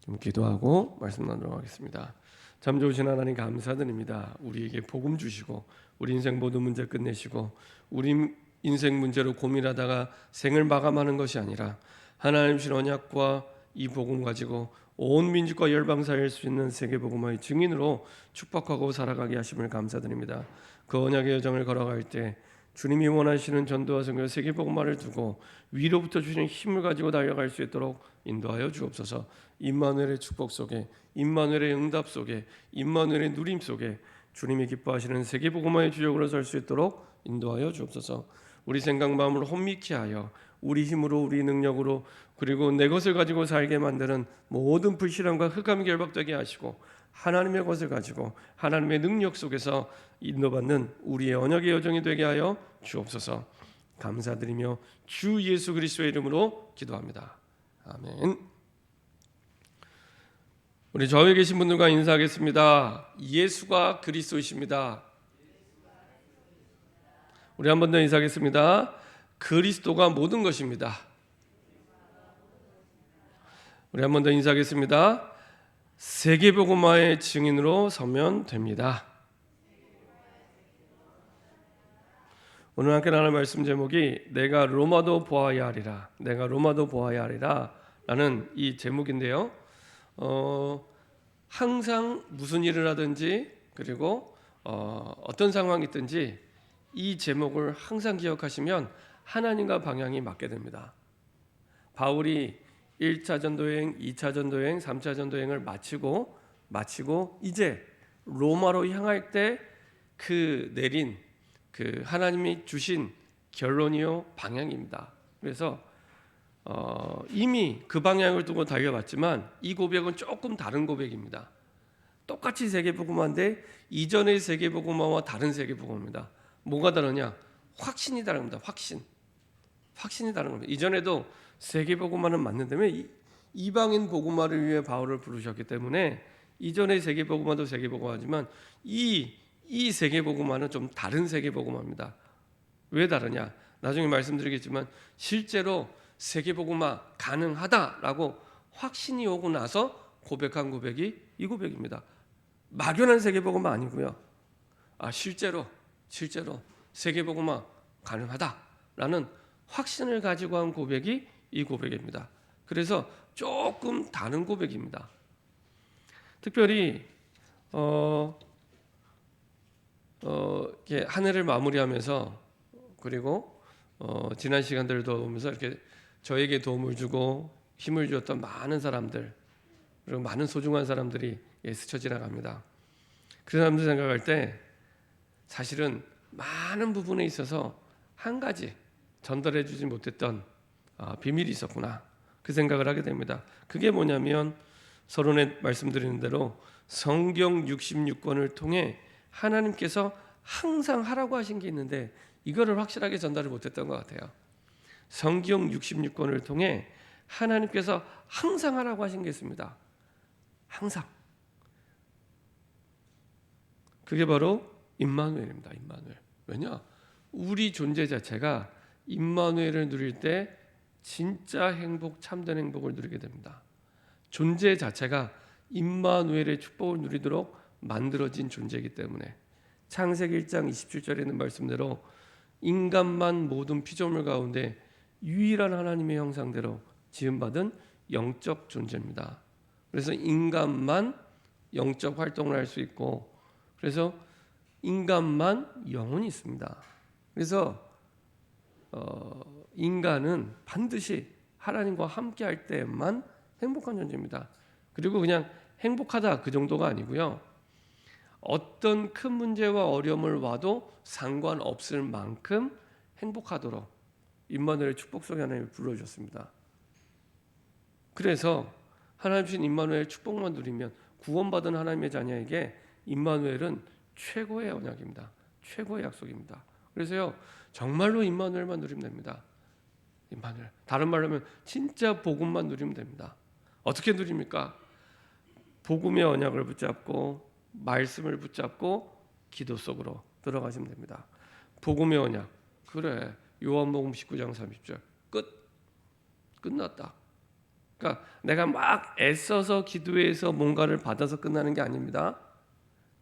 좀 기도하고 말씀 나누도록 하겠습니다. 참 좋으신 하나님 감사드립니다. 우리에게 복음 주시고 우리 인생 모든 문제 끝내시고 우리 인생 문제로 고민하다가 생을 마감하는 것이 아니라 하나님 주신 언약과 이 복음 가지고 온 민족과 열방 사이일 수 있는 세계 복음의 증인으로 축복하고 살아가게 하심을 감사드립니다. 그 언약의 여정을 걸어갈 때 주님이 원하시는 전도와 선교 세계 복음화를 두고 위로부터 주시는 힘을 가지고 달려갈 수 있도록 인도하여 주옵소서. 임마누엘의 축복 속에, 임마누엘의 응답 속에, 임마누엘의 누림 속에 주님이 기뻐하시는 세계 복음화의 주역으로 설 수 있도록 인도하여 주옵소서. 우리 생각 마음을 혼미케 하여 우리 힘으로 우리 능력으로 그리고 내 것을 가지고 살게 만드는 모든 불신앙과 흑암 결박되게 하시고 하나님의 것을 가지고 하나님의 능력 속에서 인도받는 우리의 언약의 여정이 되게 하여 주옵소서. 감사드리며 주 예수 그리스도의 이름으로 기도합니다. 아멘. 우리 좌우에 계신 분들과 인사하겠습니다. 예수가 그리스도이십니다. 우리 한 번 더 인사하겠습니다. 그리스도가 모든 것입니다. 우리 한 번 더 인사하겠습니다. 세계복음화의 증인으로 서면 됩니다. 오늘 함께 나눌 말씀 제목이 내가 로마도 보아야 하리라. 내가 로마도 보아야 하리라 라는 이 제목인데요. 항상 무슨 일을 하든지 그리고 어떤 상황이 있든지 이 제목을 항상 기억하시면 하나님과 방향이 맞게 됩니다. 바울이 1차 전도여행, 2차 전도여행, 3차 전도여행을 마치고 이제 로마로 향할 때 그 내린 그 하나님이 주신 결론이요 방향입니다. 그래서 이미 그 방향을 두고 달려봤지만 이 고백은 조금 다른 고백입니다. 똑같이 세계복음화인데 이전의 세계복음화와 다른 세계복음화입니다. 뭐가 다르냐? 확신이 다릅니다. 확신이 다른 겁니다. 이전에도 세계복음화는 맞는데 이방인 복음화를 위해 바울을 부르셨기 때문에 이전의 세계복음화도 세계복음화지만 이 세계복음화는 좀 다른 세계복음화입니다. 왜 다르냐? 나중에 말씀드리겠지만 실제로 세계복음화 가능하다라고 확신이 오고 나서 고백한 고백이 이 고백입니다. 막연한 세계복음화 아니고요. 실제로 세계복음화 가능하다라는 확신을 가지고 한 고백이 이 고백입니다. 그래서 조금 다른 고백입니다. 특별히 한 해를 마무리하면서 그리고 지난 시간들도 보면서 이렇게 저에게 도움을 주고 힘을 주었던 많은 사람들 그리고 많은 소중한 사람들이 스쳐 지나갑니다. 그 사람들 생각할 때 사실은 많은 부분에 있어서 한 가지 전달해 주지 못했던 비밀이 있었구나 그 생각을 하게 됩니다. 그게 뭐냐면 서론에 말씀드리는 대로 성경 66권을 통해 하나님께서 항상 하라고 하신 게 있는데 이거를 확실하게 전달을 못했던 것 같아요. 성경 66권을 통해 하나님께서 항상 하라고 하신 게 있습니다. 항상. 그게 바로 임마누엘입니다. 임마누엘. 왜냐? 우리 존재 자체가 임마누엘을 누릴 때 진짜 행복, 참된 행복을 누리게 됩니다. 존재 자체가 임마누엘의 축복을 누리도록 만들어진 존재이기 때문에 창세기 1장 27절에 있는 말씀대로 인간만 모든 피조물 가운데 유일한 하나님의 형상대로 지음받은 영적 존재입니다. 그래서 인간만 영적 활동을 할 수 있고 그래서 인간만 영혼이 있습니다. 그래서 인간은 반드시 하나님과 함께할 때만 행복한 존재입니다. 그리고 그냥 행복하다 그 정도가 아니고요. 어떤 큰 문제와 어려움을 와도 상관없을 만큼 행복하도록 임마누엘의 축복 속에 하나님이 불러주셨습니다. 그래서 하나님 주신 임마누엘의 축복만 누리면 구원받은 하나님의 자녀에게 임마누엘은 최고의 언약입니다. 최고의 약속입니다. 그래서요 정말로 임마누엘만 누리면 됩니다. 임마누엘. 다른 말로 하면 진짜 복음만 누리면 됩니다. 어떻게 누립니까? 복음의 언약을 붙잡고 말씀을 붙잡고 기도 속으로 들어가시면 됩니다. 복음의 언약. 그래. 요한복음 19장 30절. 끝났다. 그러니까 내가 막 애써서 기도해서 뭔가를 받아서 끝나는 게 아닙니다.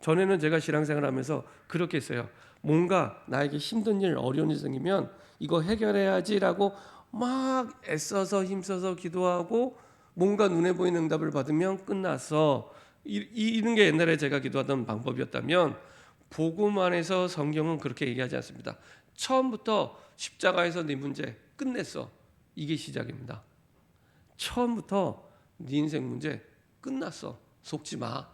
전에는 제가 신앙생활하면서 그렇게 했어요. 뭔가 나에게 힘든 일, 어려운 일 생기면 이거 해결해야지라고 막 애써서 힘써서 기도하고 뭔가 눈에 보이는 응답을 받으면 끝났어. 이런 게 옛날에 제가 기도하던 방법이었다면, 복음 안에서 성경은 그렇게 얘기하지 않습니다. 처음부터 십자가에서 네 문제 끝냈어. 이게 시작입니다. 처음부터 네 인생 문제 끝났어. 속지 마.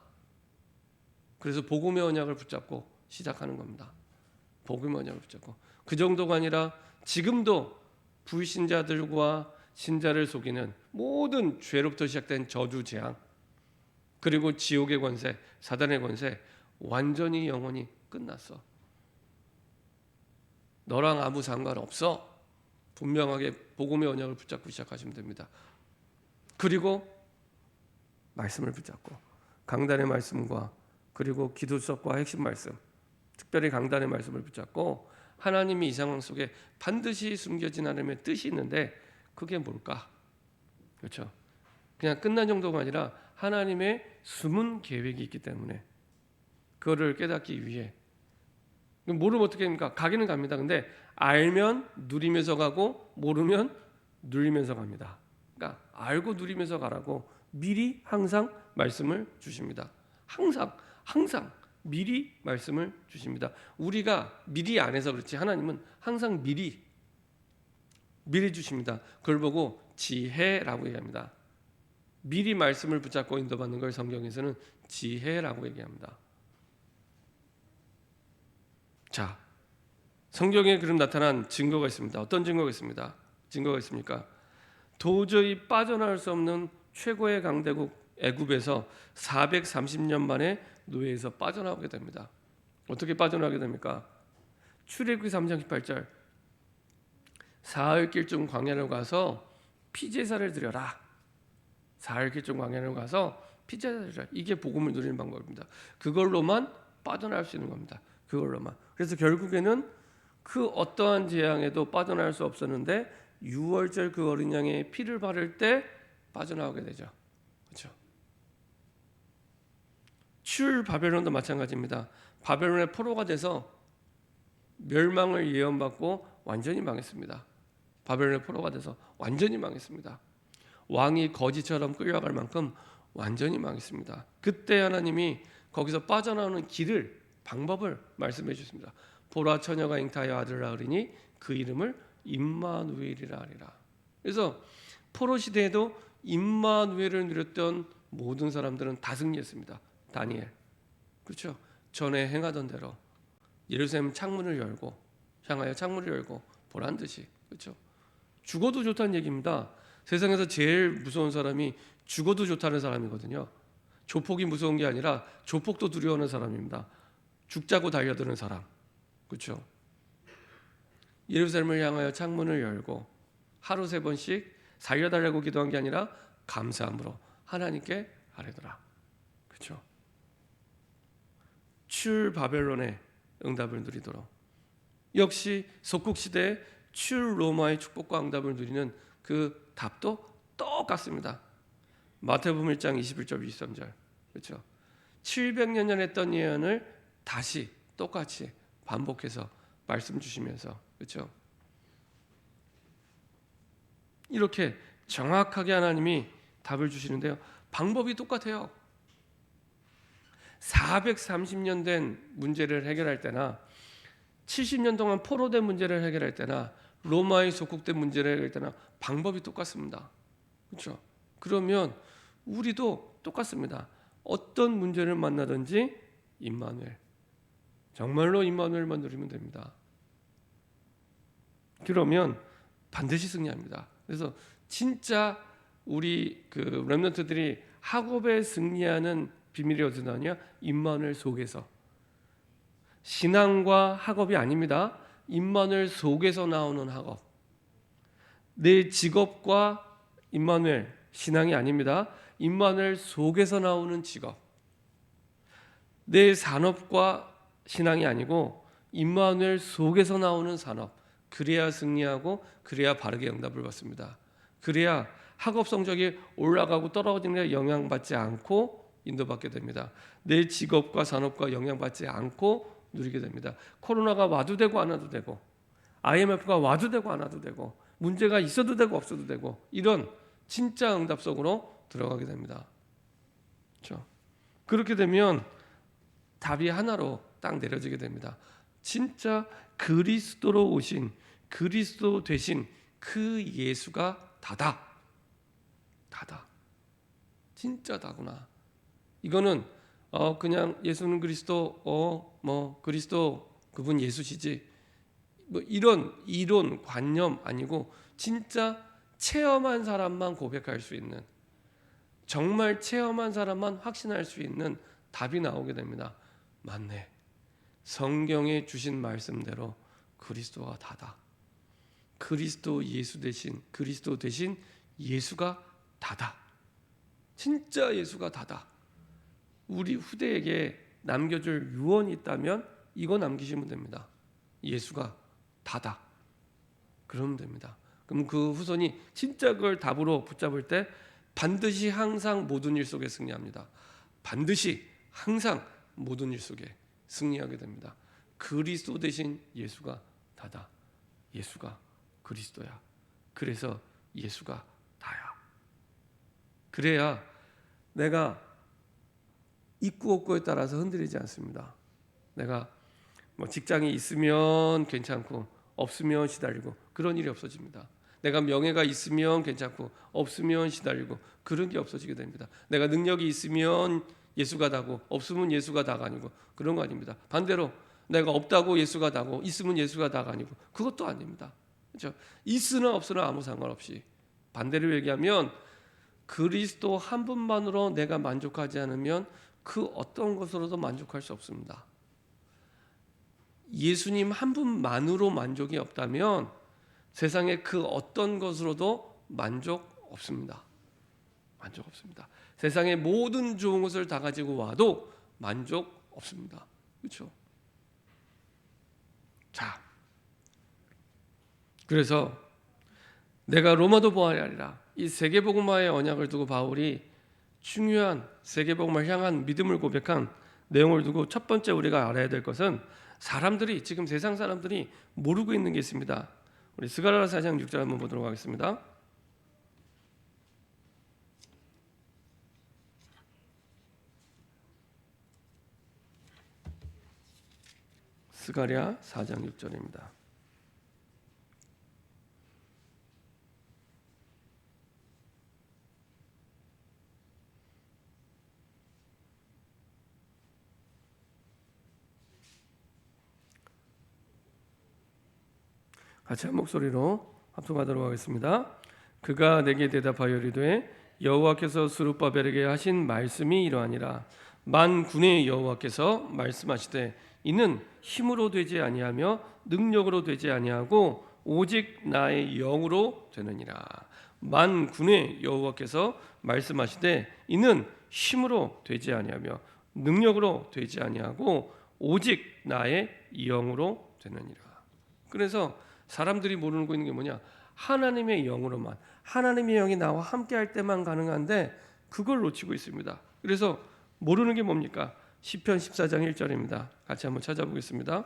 그래서 복음의 언약을 붙잡고 시작하는 겁니다. 복음의 언약을 붙잡고. 그 정도가 아니라 지금도 불신자들과 신자를 속이는 모든 죄로부터 시작된 저주 재앙, 그리고 지옥의 권세, 사단의 권세 완전히 영원히 끝났어. 너랑 아무 상관없어. 분명하게 복음의 언약을 붙잡고 시작하시면 됩니다. 그리고 말씀을 붙잡고, 강단의 말씀과 그리고 기도 수업과 핵심 말씀, 특별히 강단의 말씀을 붙잡고, 하나님이 이 상황 속에 반드시 숨겨진 하나님의 뜻이 있는데 그게 뭘까? 그렇죠? 그냥 끝난 정도가 아니라 하나님의 숨은 계획이 있기 때문에 그거를 깨닫기 위해. 모르면 어떻게 합니까? 가기는 갑니다. 근데 알면 누리면서 가고 모르면 누리면서 갑니다. 그러니까 알고 누리면서 가라고 미리 항상 말씀을 주십니다. 항상 미리 말씀을 주십니다. 우리가 미리 안 해서 그렇지 하나님은 항상 미리 주십니다. 그걸 보고 지혜라고 얘기합니다. 미리 말씀을 붙잡고 인도받는 걸 성경에서는 지혜라고 얘기합니다. 자, 성경에 그럼 나타난 증거가 있습니다. 어떤 증거가 있습니다? 증거가 있습니까? 도저히 빠져나올 수 없는 최고의 강대국 애굽에서 430년 만에 노예에서 빠져나오게 됩니다. 어떻게 빠져나오게 됩니까? 출애굽기 3장 18절, 사흘길쯤 광야로 가서 피제사를 드려라. 사흘길쯤 광야로 가서 피제사를 드려라. 이게 복음을 누리는 방법입니다. 그걸로만 빠져나올 수 있는 겁니다. 그걸로만. 그래서 결국에는 그 어떠한 재앙에도 빠져나올 수 없었는데 6월절 그 어린 양의 피를 바를 때 빠져나오게 되죠. 그렇죠? 출 바벨론도 마찬가지입니다. 바벨론의 포로가 돼서 멸망을 예언받고 완전히 망했습니다. 바벨론의 포로가 돼서 완전히 망했습니다. 왕이 거지처럼 끌려갈 만큼 완전히 망했습니다. 그때 하나님이 거기서 빠져나오는 길을, 방법을 말씀해 주십니다. 보라, 처녀가 잉타하여 아들을 낳으리니 그 이름을 임마누엘이라 하리라. 그래서 포로 시대에도 임마누엘을 누렸던 모든 사람들은 다 승리했습니다. 다니엘, 그렇죠? 전에 행하던 대로 예루살렘 창문을 열고, 향하여 창문을 열고 보란 듯이, 그렇죠? 죽어도 좋다는 얘기입니다. 세상에서 제일 무서운 사람이 죽어도 좋다는 사람이거든요. 조폭이 무서운 게 아니라 조폭도 두려워하는 사람입니다. 죽자고 달려드는 사람, 그렇죠? 예루살렘을 향하여 창문을 열고 하루 3번씩 살려달라고 기도한 게 아니라 감사함으로 하나님께 아뢰더라, 그렇죠? 출 바벨론의 응답을 누리도록, 역시 속국 시대에 출 로마의 축복과 응답을 누리는 그 답도 똑같습니다. 마태복음 1장 21절 23절, 그렇죠? 700년 전에 했던 예언을 다시 똑같이 반복해서 말씀 주시면서, 그렇죠? 이렇게 정확하게 하나님이 답을 주시는데요. 방법이 똑같아요. 430년 된 문제를 해결할 때나 70년 동안 포로된 문제를 해결할 때나 로마의 속국된 문제를 해결할 때나 방법이 똑같습니다. 그렇죠? 그러면 우리도 똑같습니다. 어떤 문제를 만나든지 임마누엘, 정말로 임마누엘만 누리면 됩니다. 그러면 반드시 승리합니다. 그래서 진짜 우리 그 렘넌트들이 학업에 승리하는 비밀이 어디서 나오냐? 임마누엘 속에서. 신앙과 학업이 아닙니다. 임마누엘 속에서 나오는 학업. 내 직업과 임마누엘, 신앙이 아닙니다. 임마누엘 속에서 나오는 직업. 내 산업과 신앙이 아니고 임마누엘 속에서 나오는 산업. 그래야 승리하고 그래야 바르게 응답을 받습니다. 그래야 학업 성적이 올라가고 떨어지는 데 영향받지 않고 인도받게 됩니다. 내 직업과 산업과 영향받지 않고 누리게 됩니다. 코로나가 와도 되고 안 와도 되고, IMF가 와도 되고 안 와도 되고, 문제가 있어도 되고 없어도 되고, 이런 진짜 응답 속으로 들어가게 됩니다. 그렇죠? 그렇게 되면 답이 하나로 딱 내려지게 됩니다. 진짜 그리스도로 오신, 그리스도 되신 그 예수가 다다. 다다. 진짜 다구나. 이거는 그냥 예수는 그리스도 그리스도 그분 예수시지, 뭐 이런 이론 관념 아니고 진짜 체험한 사람만 고백할 수 있는, 정말 체험한 사람만 확신할 수 있는 답이 나오게 됩니다. 맞네. 성경에 주신 말씀대로 그리스도가 다다. 그리스도 예수 대신, 그리스도 대신 예수가 다다. 진짜 예수가 다다. 우리 후대에게 남겨줄 유언이 있다면 이거 남기시면 됩니다. 예수가 다다. 그러면 됩니다. 그럼 그 후손이 진짜 그걸 답으로 붙잡을 때 반드시 항상 모든 일 속에 승리합니다. 반드시 항상 모든 일 속에 승리하게 됩니다. 그리스도 대신 예수가 다다. 예수가 그리스도야. 그래서 예수가 다야. 그래야 내가 있고 없고에 따라서 흔들리지 않습니다. 내가 뭐 직장이 있으면 괜찮고 없으면 시달리고 그런 일이 없어집니다. 내가 명예가 있으면 괜찮고 없으면 시달리고 그런 게 없어지게 됩니다. 내가 능력이 있으면 예수가 다고 없으면 예수가 다가 아니고 그런 거 아닙니다. 반대로 내가 없다고 예수가 다고 있으면 예수가 다가 아니고 그것도 아닙니다. 그렇죠? 있으나 없으나 아무 상관없이, 반대로 얘기하면 그리스도 한 분만으로 내가 만족하지 않으면 그 어떤 것으로도 만족할 수 없습니다. 예수님 한 분만으로 만족이 없다면 세상의 그 어떤 것으로도 만족 없습니다. 만족 없습니다. 세상의 모든 좋은 것을 다 가지고 와도 만족 없습니다. 그렇죠? 자, 그래서 내가 로마도 보아야 하리라. 이 세계복음화의 언약을 두고 바울이 중요한 세계복음을 향한 믿음을 고백한 내용을 두고 첫 번째 우리가 알아야 될 것은 사람들이, 지금 세상 사람들이 모르고 있는 게 있습니다. 우리 스가랴서 4장 6절 한번 보도록 하겠습니다. 스가랴 4장 6절입니다. 같이 한 목소리로 합독하도록 하겠습니다. 그가 내게 대답하여 이르되 여호와께서 스룹바벨에게 하신 말씀이 이러하니라. 만군의 여호와께서 말씀하시되 이는 힘으로 되지 아니하며 능력으로 되지 아니하고 오직 나의 영으로 되느니라. 만군의 여호와께서 말씀하시되 이는 힘으로 되지 아니하며 능력으로 되지 아니하고 오직 나의 영으로 되느니라. 그래서 사람들이 모르고 있는 게 뭐냐? 하나님의 영으로만, 하나님의 영이 나와 함께 할 때만 가능한데 그걸 놓치고 있습니다. 그래서 모르는 게 뭡니까? 시편 14장 1절입니다. 같이 한번 찾아보겠습니다.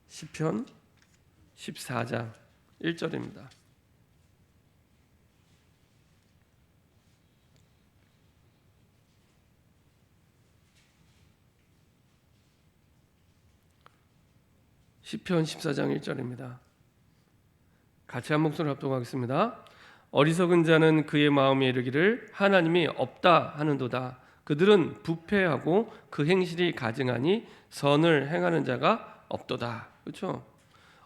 시편 14장 1절입니다. 시편 14장 1절입니다. 같이 한 목소리로 합독하겠습니다. 어리석은 자는 그의 마음에 이르기를 하나님이 없다 하는도다. 그들은 부패하고 그 행실이 가증하니 선을 행하는 자가 없도다. 그렇죠?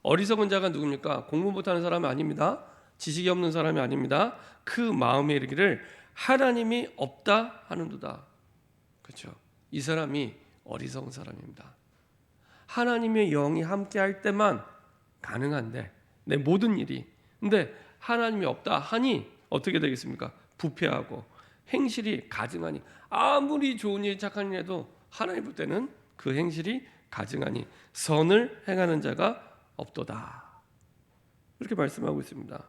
어리석은 자가 누굽니까? 공부 못하는 사람이 아닙니다. 지식이 없는 사람이 아닙니다. 그 마음에 이르기를 하나님이 없다 하는도다. 그렇죠? 이 사람이 어리석은 사람입니다. 하나님의 영이 함께 할 때만 가능한데 내 모든 일이, 근데 하나님이 없다 하니 어떻게 되겠습니까? 부패하고 행실이 가증하니, 아무리 좋은 일 착한 일 해도 하나님 볼 때는 그 행실이 가증하니 선을 행하는 자가 없도다. 이렇게 말씀하고 있습니다.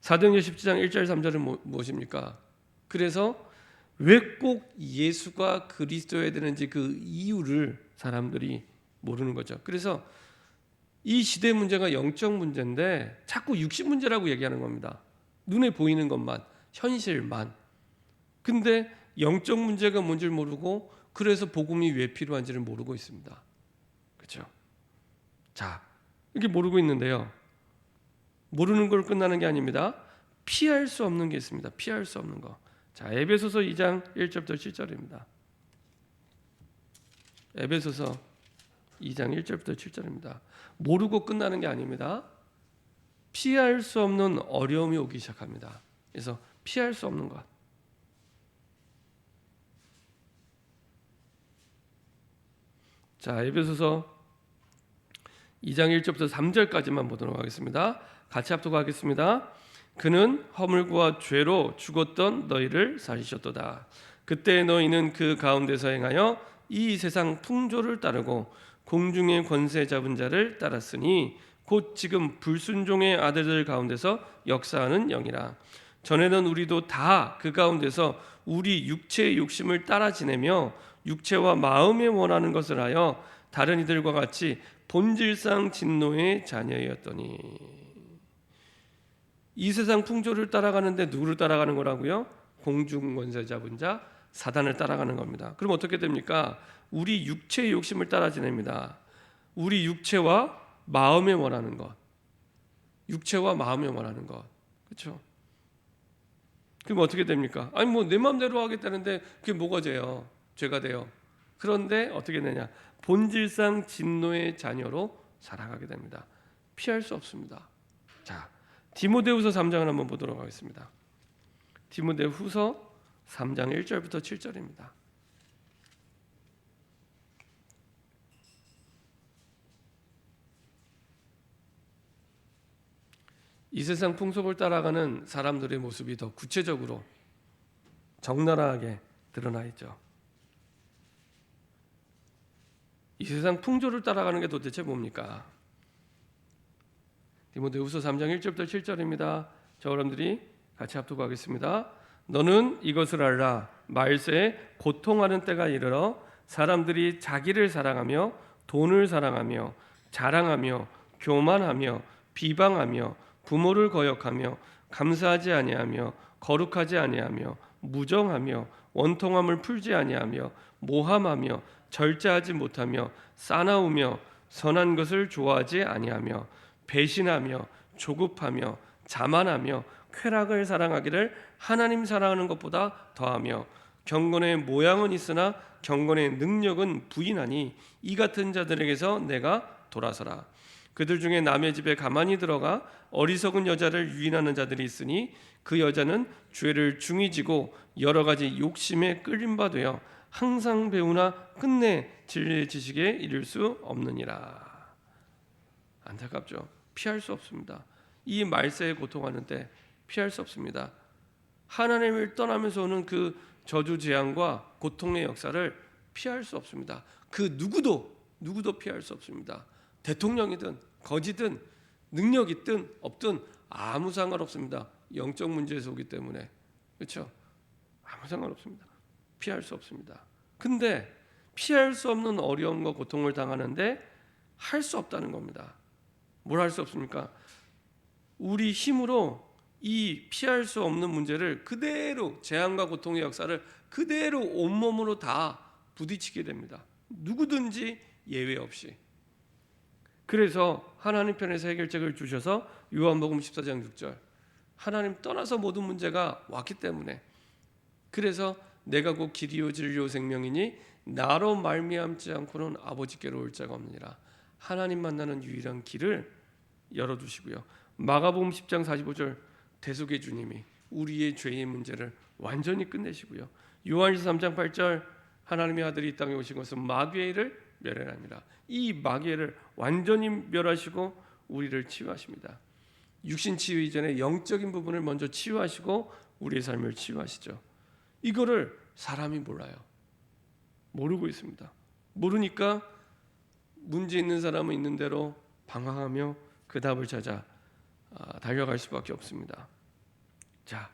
사도행전 17장 1절 3절은 무엇입니까? 그래서 왜 꼭 예수가 그리스도여야 되는지 그 이유를 사람들이 모르는 거죠. 그래서 이 시대 문제가 영적 문제인데 자꾸 육신 문제라고 얘기하는 겁니다. 눈에 보이는 것만, 현실만. 근데 영적 문제가 뭔지를 모르고 그래서 복음이 왜 필요한지를 모르고 있습니다. 그렇죠? 자, 이렇게 모르고 있는데요. 모르는 걸 끝나는 게 아닙니다. 피할 수 없는 게 있습니다. 피할 수 없는 거. 자, 에베소서 2장 1절부터 7절입니다. 에베소서 2장 1절부터 7절입니다. 모르고 끝나는 게 아닙니다. 피할 수 없는 어려움이 오기 시작합니다. 그래서 피할 수 없는 것. 자, 에베소서 2장 1절부터 3절까지만 보도록 하겠습니다. 같이 합독하겠습니다. 그는 허물과 죄로 죽었던 너희를 살리셨도다. 그때 너희는 그 가운데서 행하여 이 세상 풍조를 따르고 공중의 권세 잡은 자를 따랐으니 곧 지금 불순종의 아들들 가운데서 역사하는 영이라. 전에는 우리도 다 그 가운데서 우리 육체의 욕심을 따라 지내며 육체와 마음에 원하는 것을 하여 다른 이들과 같이 본질상 진노의 자녀였더니. 이 세상 풍조를 따라가는데 누구를 따라가는 거라고요? 공중 권세 잡은 자 사단을 따라가는 겁니다. 그럼 어떻게 됩니까? 우리 육체의 욕심을 따라 지냅니다. 우리 육체와 마음에 원하는 것. 육체와 마음에 원하는 것. 그렇죠? 그럼 어떻게 됩니까? 아니 뭐 내 마음대로 하겠다는데 그게 뭐가 죄요? 죄가 돼요. 그런데 어떻게 되냐? 본질상 진노의 자녀로 살아가게 됩니다. 피할 수 없습니다. 자, 디모데후서 3장을 한번 보도록 하겠습니다. 디모데후서 3장 1절부터 7절입니다. 이 세상 풍속을 따라가는 사람들의 모습이 더 구체적으로 적나라하게 드러나 있죠. 이 세상 풍조를 따라가는 게 도대체 뭡니까? 디모데후서 3장 1절부터 7절입니다. 저 여러분들이 같이 합독하겠습니다. 너는 이것을 알라. 말세에 고통하는 때가 이르러 사람들이 자기를 사랑하며 돈을 사랑하며 자랑하며 교만하며 비방하며 부모를 거역하며 감사하지 아니하며 거룩하지 아니하며 무정하며 원통함을 풀지 아니하며 모함하며 절제하지 못하며 싸나우며 선한 것을 좋아하지 아니하며 배신하며 조급하며 자만하며 쾌락을 사랑하기를 하나님 사랑하는 것보다 더하며 경건의 모양은 있으나 경건의 능력은 부인하니 이 같은 자들에게서 내가 돌아서라. 그들 중에 남의 집에 가만히 들어가 어리석은 여자를 유인하는 자들이 있으니 그 여자는 죄를 중히 지고 여러 가지 욕심에 끌린 바 되어 항상 배우나 끝내 진리의 지식에 이를 수 없느니라. 안타깝죠. 피할 수 없습니다. 이 말세에 고통하는 때 피할 수 없습니다. 하나님을 떠나면서 오는 그 저주 재앙과 고통의 역사를 피할 수 없습니다. 그 누구도 피할 수 없습니다. 대통령이든 거지든 능력 있든 없든 아무 상관없습니다. 영적 문제에서 오기 때문에. 그렇죠? 아무 상관없습니다. 피할 수 없습니다. 근데 피할 수 없는 어려움과 고통을 당하는데 할 수 없다는 겁니다. 뭘 할 수 없습니까? 우리 힘으로 이 피할 수 없는 문제를 그대로 재앙과 고통의 역사를 그대로 온몸으로 다 부딪히게 됩니다. 누구든지 예외 없이. 그래서 하나님 편에서 해결책을 주셔서 요한복음 14장 6절 하나님 떠나서 모든 문제가 왔기 때문에 그래서 내가 곧 길이요 진리요 생명이니 나로 말미암지 않고는 아버지께로 올 자가 없느니라. 하나님 만나는 유일한 길을 열어두시고요. 마가복음 10장 45절 대속의 주님이 우리의 죄의 문제를 완전히 끝내시고요. 요한일서 3장 8절 하나님의 아들이 이 땅에 오신 것은 마귀를 멸하니라. 이 마귀를 완전히 멸하시고 우리를 치유하십니다. 육신 치유 이전에 영적인 부분을 먼저 치유하시고 우리의 삶을 치유하시죠. 이거를 사람이 몰라요. 모르고 있습니다. 모르니까 문제 있는 사람은 있는 대로 방황하며 그 답을 찾아 달려갈 수밖에 없습니다. 자,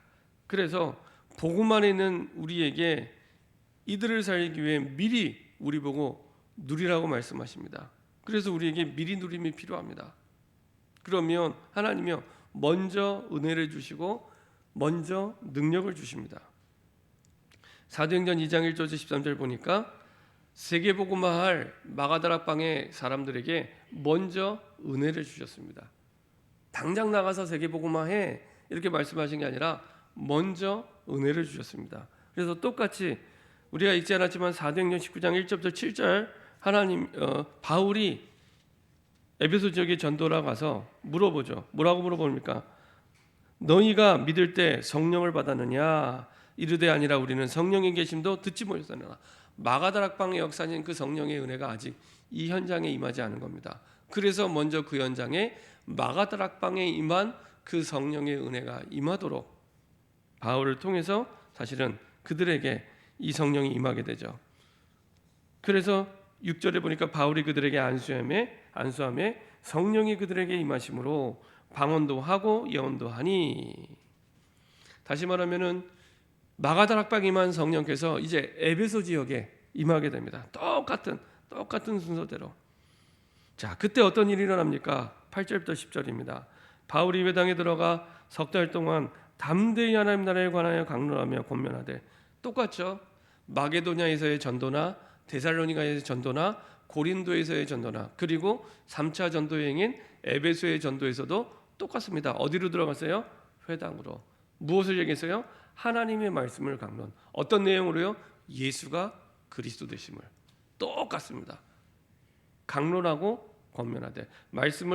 그래서 복음 안에 있는 우리에게 이들을 살기 위해 미리 우리 보고 누리라고 말씀하십니다. 그래서 우리에게 미리 누림이 필요합니다. 그러면 하나님이요 먼저 은혜를 주시고 먼저 능력을 주십니다. 사도행전 2장 1절 13절 보니까 세계복음화할 마가다락방의 사람들에게 먼저 은혜를 주셨습니다. 당장 나가서 세계복음화해 이렇게 말씀하신 게 아니라 먼저 은혜를 주셨습니다. 그래서 똑같이 우리가 읽지 않았지만 사도행전 19장 1절부터 7절 바울이 에베소 지역에 전도라 가서 물어보죠. 뭐라고 물어봅니까? 너희가 믿을 때 성령을 받았느냐? 이르되 아니라 우리는 성령의 계심도 듣지 못했느냐. 마가다락방의 역사인 그 성령의 은혜가 아직 이 현장에 임하지 않은 겁니다. 그래서 먼저 그 현장에 마가다락방에 임한 그 성령의 은혜가 임하도록 바울을 통해서 사실은 그들에게 이 성령이 임하게 되죠. 그래서 6절에 보니까 바울이 그들에게 안수함에 성령이 그들에게 임하심으로 방언도 하고 예언도 하니. 다시 말하면은 마가다락방에 임한 성령께서 이제 에베소 지역에 임하게 됩니다. 똑같은 순서대로. 자, 그때 어떤 일이 일어납니까? 8절부터 10절입니다. 바울이 회당에 들어가 석 달 동안 담대히 하나님 나라에 관하여 강론하며 권면하되, 똑같죠. 마게도냐에서의 전도나 데살로니가에서의 전도나 고린도에서의 전도나 그리고 3차 전도 여행인 에베소의 전도에서도 똑같습니다. 어디로 들어갔어요? 회당으로. 무엇을 얘기했어요? 하나님의 말씀을 강론. 어떤 내용으로요? 예수가 그리스도 되심을. 똑같습니다. 강론하고 권면하되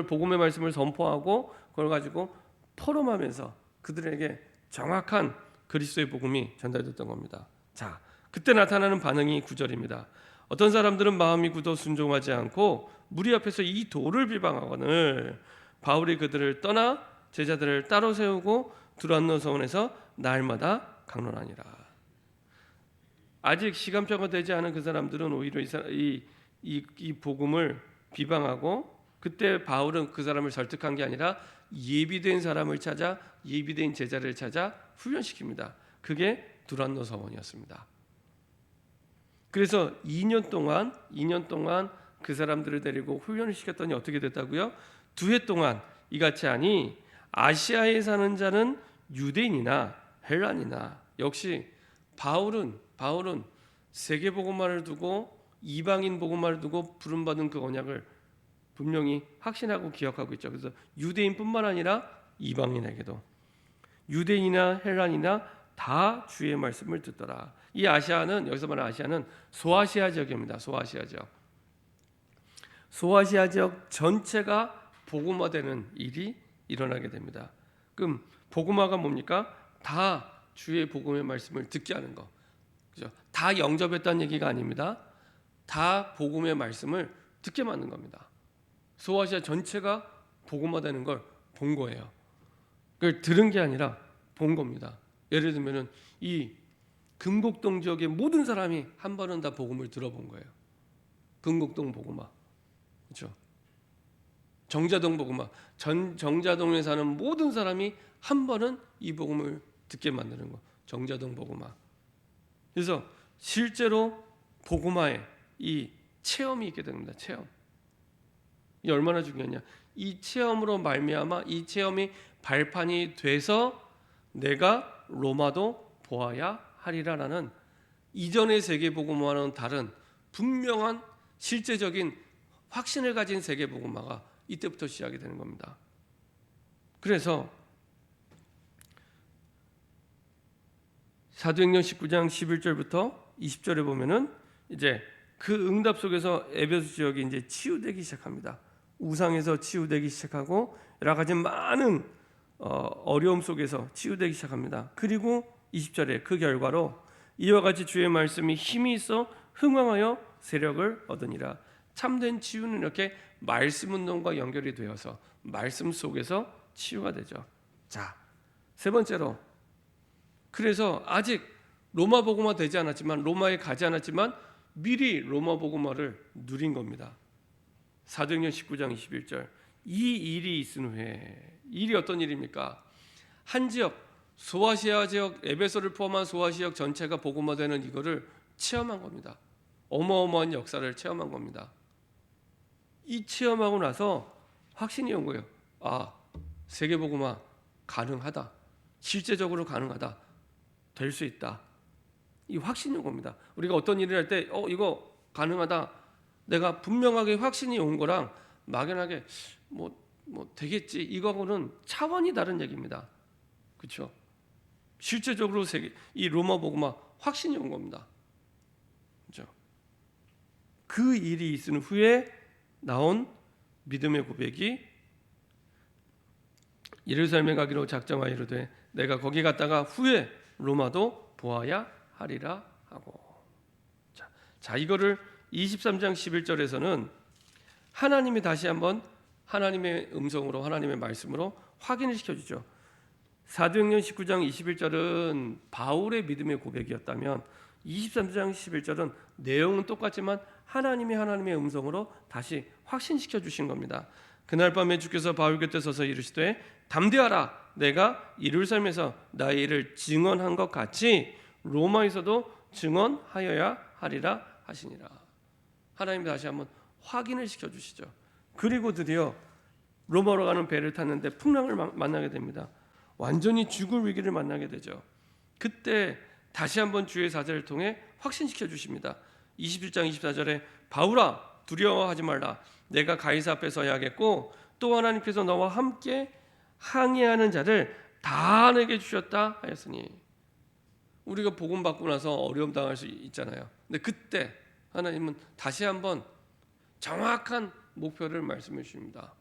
복음의 말씀을 선포하고 그걸 가지고 포럼하면서 그들에게 정확한 그리스도의 복음이 전달됐던 겁니다. 자, 그때 나타나는 반응이 9절입니다. 어떤 사람들은 마음이 굳어 순종하지 않고 무리 앞에서 이 도를 비방하거늘 바울이 그들을 떠나 제자들을 따로 세우고 두란노 서원에서 날마다 강론하니라. 아직 시간표가 되지 않은 그 사람들은 오히려 이 복음을 비방하고, 그때 바울은 그 사람을 설득한 게 아니라 예비된 사람을 찾아 예비된 제자를 찾아 훈련시킵니다. 그게 두란노 서원이었습니다. 그래서 2년 동안 그 사람들을 데리고 훈련을 시켰더니 어떻게 됐다고요? 2해 동안 이같이 하니 아시아에 사는 자는 유대인이나 헬란이나, 역시 바울은 세계 복음화를 두고 이방인 복음화를 두고 부름받은 그 언약을 분명히 확신하고 기억하고 있죠. 그래서 유대인뿐만 아니라 이방인에게도 유대인이나 헬란이나 다 주의 말씀을 듣더라. 이 아시아는, 여기서 말하는 아시아는 소아시아 지역입니다. 소아시아 지역 전체가 복음화되는 일이 일어나게 됩니다. 그럼 복음화가 뭡니까? 다 주의 복음의 말씀을 듣게 하는 거. 그죠? 다 영접했다는 얘기가 아닙니다. 다 복음의 말씀을 듣게 만든 겁니다. 소아시아 전체가 복음화되는 걸 본 거예요. 그걸 들은 게 아니라 본 겁니다. 예를 들면은 이 금곡동 지역의 모든 사람이 한 번은 다 복음을 들어본 거예요. 금곡동 복음화, 그렇죠? 정자동 복음화, 정자동에 사는 모든 사람이 한 번은 이 복음을 듣게 만드는 거, 정자동 복음화. 그래서 실제로 복음화에 이 체험이 있게 됩니다. 체험. 이 얼마나 중요하냐? 이 체험으로 말미암아 이 체험이 발판이 돼서 내가 로마도 보아야 하리라라는 이전의 세계 복음화와는 다른 분명한 실제적인 확신을 가진 세계 복음화가 이때부터 시작이 되는 겁니다. 그래서 사도행전 19장 11절부터 20절에 보면은 이제 그 응답 속에서 에베소 지역이 이제 치유되기 시작합니다. 우상에서 치유되기 시작하고 여러 가지 많은 어려움 속에서 치유되기 시작합니다. 그리고 20절에 그 결과로 이와 같이 주의 말씀이 힘이 있어 흥왕하여 세력을 얻으니라. 참된 치유는 이렇게 말씀 운동과 연결이 되어서 말씀 속에서 치유가 되죠. 자, 세 번째로, 그래서 아직 로마 복음화 되지 않았지만, 로마에 가지 않았지만 미리 로마 복음화를 누린 겁니다. 사도행전 19장 21절. 이 일이 있은 후에, 일이 어떤 일입니까? 한 지역 소아시아 지역, 에베소를 포함한 소아시아 전체가 복음화되는 이거를 체험한 겁니다. 어마어마한 역사를 체험한 겁니다. 이 체험하고 나서 확신이 온 거예요. 아, 세계 복음화 가능하다. 실제적으로 가능하다. 될 수 있다. 이 확신이 온 겁니다. 우리가 어떤 일을 할 때 이거 가능하다. 내가 분명하게 확신이 온 거랑 막연하게 뭐 되겠지. 이거하고는 차원이 다른 얘기입니다. 그렇죠? 실제적으로 이 로마 복음화 확신이 온 겁니다. 그렇죠? 그 일이 있은 후에 나온 믿음의 고백이 예루살렘에 가기로 작정하여 이르되 내가 거기 갔다가 후에 로마도 보아야 하리라 하고. 자, 이거를 23장 11절에서는 하나님이 다시 한번 하나님의 음성으로 하나님의 말씀으로 확인을 시켜주죠. 사도행전 19장 21절은 바울의 믿음의 고백이었다면 23장 11절은 내용은 똑같지만 하나님의 음성으로 다시 확신시켜 주신 겁니다. 그날 밤에 주께서 바울 곁에 서서 이르시되 담대하라, 내가 예루살렘에서 나의 일을 증언한 것 같이 로마에서도 증언하여야 하리라 하시니라. 하나님이 다시 한번 확인을 시켜주시죠. 그리고 드디어 로마로 가는 배를 탔는데 풍랑을 만나게 됩니다. 완전히 죽을 위기를 만나게 되죠. 그때 다시 한번 주의 사자를 통해 확신시켜 주십니다. 27장 24절에 바울아 두려워하지 말라, 내가 가이사 앞에 서야 하겠고 또 하나님께서 너와 함께 항해하는 자를 다 내게 주셨다 하였으니. 우리가 복음 받고 나서 어려움 당할 수 있잖아요. 근데 그때 하나님은 다시 한번 정확한 목표를 말씀해 주십니다.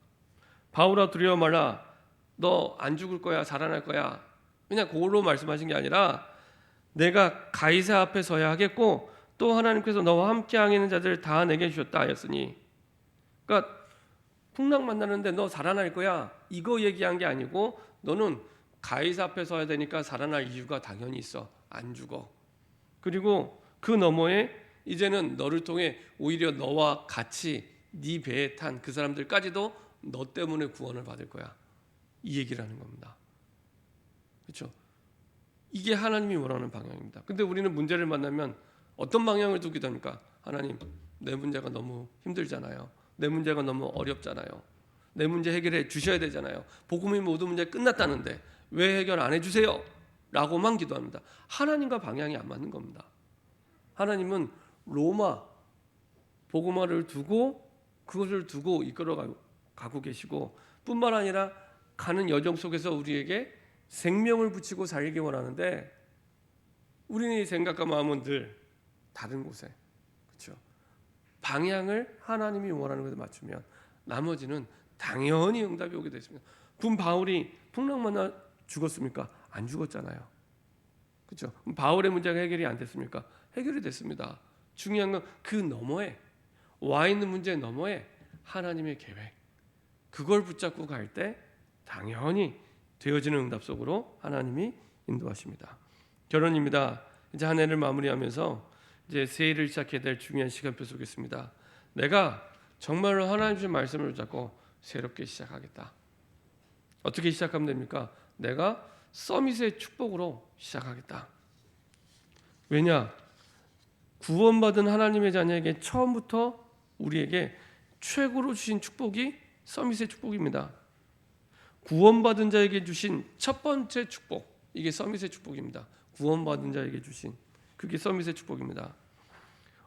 바울아 두려워 말라, 너 안 죽을 거야, 살아날 거야. 그냥 그걸로 말씀하신 게 아니라 내가 가이사 앞에 서야 하겠고 또 하나님께서 너와 함께 항해하는 자들 다 내게 주셨다 하였으니. 그러니까 풍랑 만나는데 너 살아날 거야, 이거 얘기한 게 아니고 너는 가이사 앞에 서야 되니까 살아날 이유가 당연히 있어. 안 죽어. 그리고 그 너머에 이제는 너를 통해 오히려 너와 같이 네 배에 탄 그 사람들까지도 너 때문에 구원을 받을 거야. 이 얘기를 하는 겁니다. 그렇죠? 이게 하나님이 원하는 방향입니다. 근데 우리는 문제를 만나면 어떤 방향을 두게 됩니까? 하나님, 내 문제가 너무 힘들잖아요. 내 문제가 너무 어렵잖아요. 내 문제 해결해 주셔야 되잖아요. 복음의 모든 문제 끝났다는데 왜 해결 안 해주세요? 라고만 기도합니다. 하나님과 방향이 안 맞는 겁니다. 하나님은 로마 복음화를 두고 그것을 두고 이끌어가고 계시고 뿐만 아니라 가는 여정 속에서 우리에게 생명을 붙이고 살기 원하는데 우리의 생각과 마음은 늘 다른 곳에, 그렇죠? 방향을 하나님이 원하는 것에 맞추면 나머지는 당연히 응답이 오게 됐습니다. 바울이 풍랑 만나 죽었습니까? 안 죽었잖아요. 그렇죠? 바울의 문제가 해결이 안 됐습니까? 해결이 됐습니다. 중요한 건 그 너머에 와 있는 문제 너머에 하나님의 계획, 그걸 붙잡고 갈 때 당연히 되어지는 응답 속으로 하나님이 인도하십니다. 결론입니다. 이제 한 해를 마무리하면서 이제 새해를 시작해야 될 중요한 시간표 속에 있습니다. 내가 정말로 하나님 주신 말씀을 붙잡고 새롭게 시작하겠다. 어떻게 시작하면 됩니까? 내가 서밋의 축복으로 시작하겠다. 왜냐? 구원받은 하나님의 자녀에게 처음부터 우리에게 최고로 주신 축복이 서밋의 축복입니다. 구원받은 자에게 주신 첫 번째 축복, 이게 서밋의 축복입니다. 구원받은 자에게 주신 그게 서밋의 축복입니다.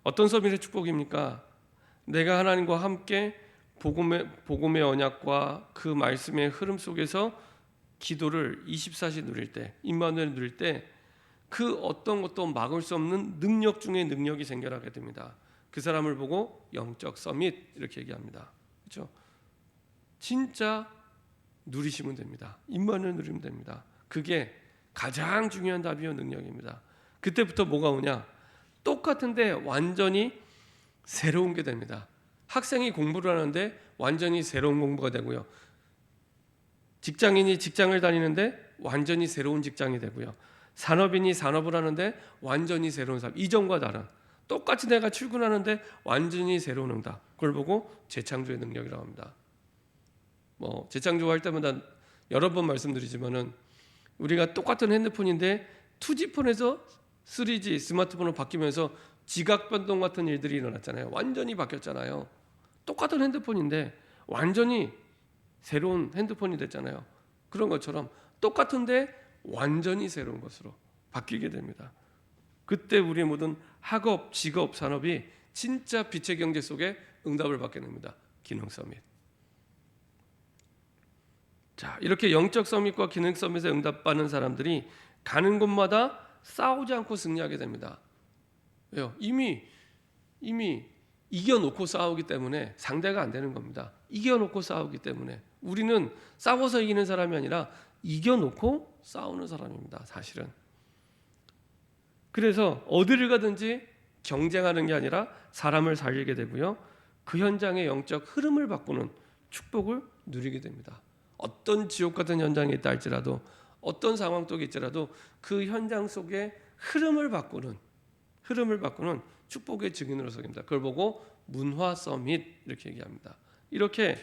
어떤 서밋의 축복입니까? 내가 하나님과 함께 복음의 언약과 그 말씀의 흐름 속에서 기도를 24시 누릴 때, 임마누엘 누릴 때 그 어떤 것도 막을 수 없는 능력 중에 능력이 생겨나게 됩니다. 그 사람을 보고 영적 서밋 이렇게 얘기합니다. 그렇죠? 진짜 누리시면 됩니다. 임마누엘 누리면 됩니다. 그게 가장 중요한 답이요 능력입니다. 그때부터 뭐가 오냐? 똑같은데 완전히 새로운 게 됩니다. 학생이 공부를 하는데 완전히 새로운 공부가 되고요. 직장인이 직장을 다니는데 완전히 새로운 직장이 되고요. 산업인이 산업을 하는데 완전히 새로운 산업, 이전과 다른, 똑같이 내가 출근하는데 완전히 새로운 응답, 그걸 보고 재창조의 능력이라고 합니다. 재창조할 때마다 여러 번 말씀드리지만은 우리가 똑같은 핸드폰인데 2G폰에서 3G 스마트폰으로 바뀌면서 지각 변동 같은 일들이 일어났잖아요. 완전히 바뀌었잖아요. 똑같은 핸드폰인데 완전히 새로운 핸드폰이 됐잖아요. 그런 것처럼 똑같은데 완전히 새로운 것으로 바뀌게 됩니다. 그때 우리의 모든 학업, 직업, 산업이 진짜 빛의 경제 속에 응답을 받게 됩니다. 기능 서밋. 자, 이렇게 영적 서밋과 기능 서밋에 응답받는 사람들이 가는 곳마다 싸우지 않고 승리하게 됩니다. 왜요? 이미 이겨놓고 싸우기 때문에 상대가 안 되는 겁니다. 이겨놓고 싸우기 때문에 우리는 싸워서 이기는 사람이 아니라 이겨놓고 싸우는 사람입니다. 사실은. 그래서 어디를 가든지 경쟁하는 게 아니라 사람을 살리게 되고요. 그 현장의 영적 흐름을 바꾸는 축복을 누리게 됩니다. 어떤 지옥 같은 현장에 있다 할지라도 어떤 상황 속에 있더라도 그 현장 속에 흐름을 바꾸는 축복의 증인으로 서깁니다. 그걸 보고 문화 서밋 이렇게 얘기합니다. 이렇게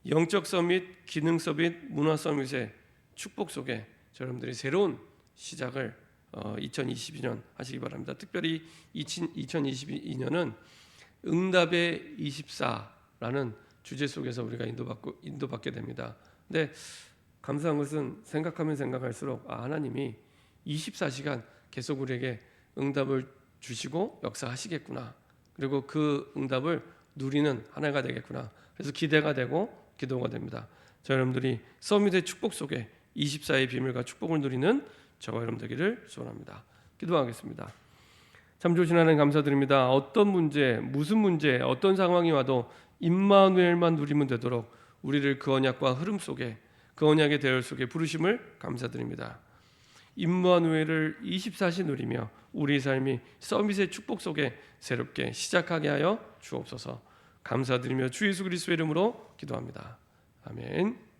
영적 서밋, 기능 서밋, 문화 서밋의 축복 속에 여러분들이 새로운 시작을 2022년 하시기 바랍니다. 특별히 2022년은 응답의 24라는 주제 속에서 우리가 인도받게 됩니다. 근데 감사한 것은 생각하면 생각할수록 하나님이 24시간 계속 우리에게 응답을 주시고 역사하시겠구나. 그리고 그 응답을 누리는 한 해가 되겠구나. 그래서 기대가 되고 기도가 됩니다. 저 여러분들이 서밋의 축복 속에 24의 비밀과 축복을 누리는 저와 여러분 되기를 소원합니다. 기도하겠습니다. 참 좋으신 하나님 감사드립니다. 어떤 문제, 무슨 문제, 어떤 상황이 와도 임마누엘만 누리면 되도록 우리를 그 언약과 흐름 속에, 그 언약의 대열 속에 부르심을 감사드립니다. 임마누엘을 24시 누리며 우리 삶이 서밋의 축복 속에 새롭게 시작하게 하여 주옵소서. 감사드리며 주 예수 그리스도의 이름으로 기도합니다. 아멘.